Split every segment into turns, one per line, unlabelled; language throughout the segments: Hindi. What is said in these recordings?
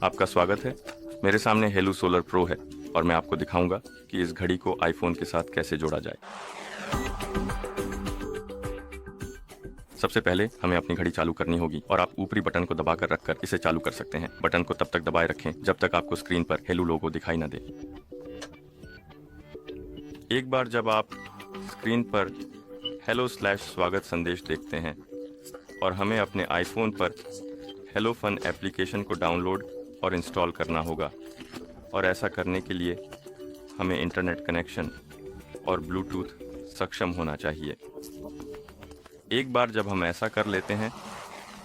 आपका स्वागत है। मेरे सामने हेलो सोलर प्रो है और मैं आपको दिखाऊंगा कि इस घड़ी को आईफोन के साथ कैसे जोड़ा जाए। सबसे पहले हमें अपनी घड़ी चालू करनी होगी और आप ऊपरी बटन को दबाकर रखकर इसे चालू कर सकते हैं। बटन को तब तक दबाए रखें जब तक आपको स्क्रीन पर हेलो लोगो दिखाई न दे। एक बार जब आप स्क्रीन पर हेलो/स्वागत संदेश देखते हैं और हमें अपने आईफोन पर हेलो फन एप्लीकेशन को डाउनलोड और इंस्टॉल करना होगा, और ऐसा करने के लिए हमें इंटरनेट कनेक्शन और ब्लूटूथ सक्षम होना चाहिए। एक बार जब हम ऐसा कर लेते हैं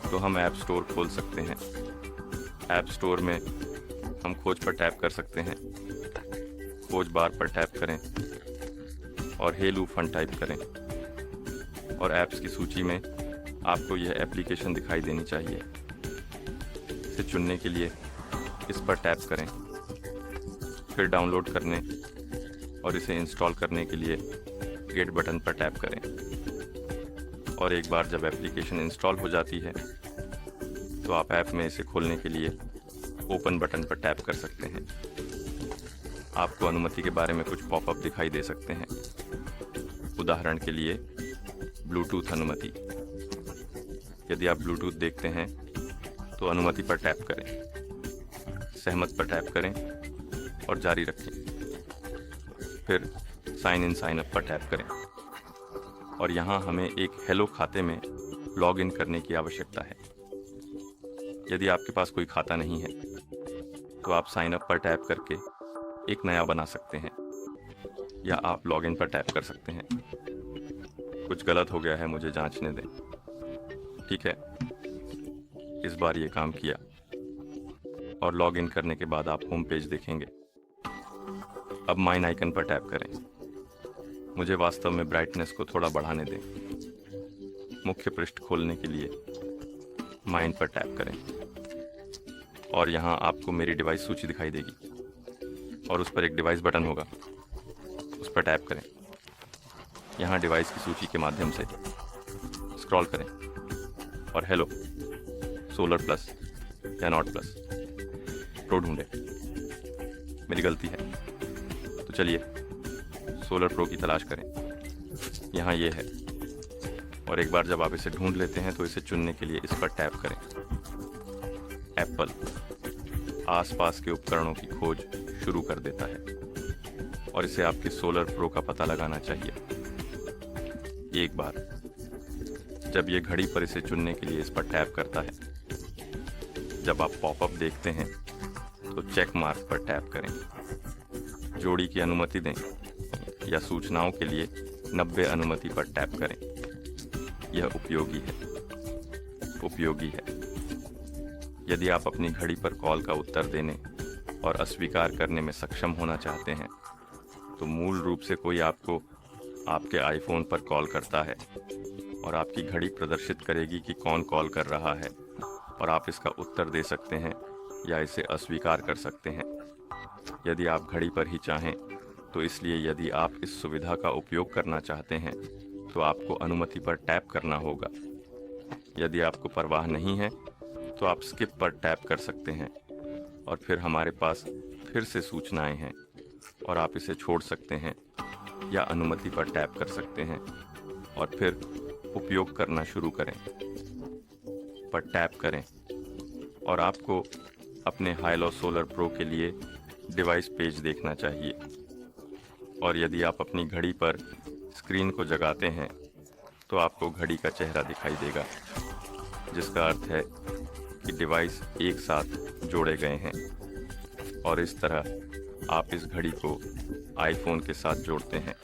तो हम ऐप स्टोर खोल सकते हैं। ऐप स्टोर में हम खोज पर टैप कर सकते हैं। खोज बार पर टैप करें और हेलो फन टाइप करें और ऐप्स की सूची में आपको यह एप्लीकेशन दिखाई देनी चाहिए। इसे चुनने के लिए इस पर टैप करें, फिर डाउनलोड करने और इसे इंस्टॉल करने के लिए गेट बटन पर टैप करें। और एक बार जब एप्लीकेशन इंस्टॉल हो जाती है तो आप ऐप में इसे खोलने के लिए ओपन बटन पर टैप कर सकते हैं। आपको अनुमति के बारे में कुछ पॉपअप दिखाई दे सकते हैं। उदाहरण के लिए ब्लूटूथ अनुमति। यदि आप ब्लूटूथ देखते हैं तो अनुमति पर टैप करें, सहमत पर टैप करें और जारी रखें। फिर साइन इन साइन अप पर टैप करें और यहाँ हमें एक हेलो खाते में लॉग इन करने की आवश्यकता है। यदि आपके पास कोई खाता नहीं है तो आप साइन अप पर टैप करके एक नया बना सकते हैं, या आप लॉग इन पर टैप कर सकते हैं। कुछ गलत हो गया है, मुझे जांचने दें। ठीक है, इस बार ये काम किया और लॉग इन करने के बाद आप होम पेज देखेंगे। अब माइन आइकन पर टैप करें। मुझे वास्तव में ब्राइटनेस को थोड़ा बढ़ाने दें। मुख्य पृष्ठ खोलने के लिए माइन पर टैप करें और यहाँ आपको मेरी डिवाइस सूची दिखाई देगी और उस पर एक डिवाइस बटन होगा, उस पर टैप करें। यहाँ डिवाइस की सूची के माध्यम से स्क्रॉल करें और हेलो सोलर प्लस या नॉट प्लस प्रो ढूंढें। मेरी गलती है, तो चलिए सोलर प्रो की तलाश करें। यहाँ ये है, और एक बार जब आप इसे ढूंढ लेते हैं तो इसे चुनने के लिए इस पर टैप करें। एप्पल आसपास के उपकरणों की खोज शुरू कर देता है और इसे आपके सोलर प्रो का पता लगाना चाहिए। एक बार जब ये घड़ी पर इसे चुनने के लिए इस पर टैप करता है, जब आप पॉपअप देखते हैं तो चेक मार्क पर टैप करें। जोड़ी की अनुमति दें या सूचनाओं के लिए 90 अनुमति पर टैप करें। यह उपयोगी है। यदि आप अपनी घड़ी पर कॉल का उत्तर देने और अस्वीकार करने में सक्षम होना चाहते हैं तो मूल रूप से कोई आपको आपके आईफोन पर कॉल करता है और आपकी घड़ी प्रदर्शित करेगी कि कौन कॉल कर रहा है, और आप इसका उत्तर दे सकते हैं या इसे अस्वीकार कर सकते हैं यदि आप घड़ी पर ही चाहें तो। इसलिए यदि आप इस सुविधा का उपयोग करना चाहते हैं तो आपको अनुमति पर टैप करना होगा। यदि आपको परवाह नहीं है तो आप स्किप पर टैप कर सकते हैं और फिर हमारे पास फिर से सूचनाएं हैं और आप इसे छोड़ सकते हैं या अनुमति पर टैप कर सकते हैं और फिर उपयोग करना शुरू करें पर टैप करें, और आपको अपने हाइलो सोलर प्रो के लिए डिवाइस पेज देखना चाहिए। और यदि आप अपनी घड़ी पर स्क्रीन को जगाते हैं तो आपको घड़ी का चेहरा दिखाई देगा, जिसका अर्थ है कि डिवाइस एक साथ जोड़े गए हैं। और इस तरह आप इस घड़ी को आईफोन के साथ जोड़ते हैं।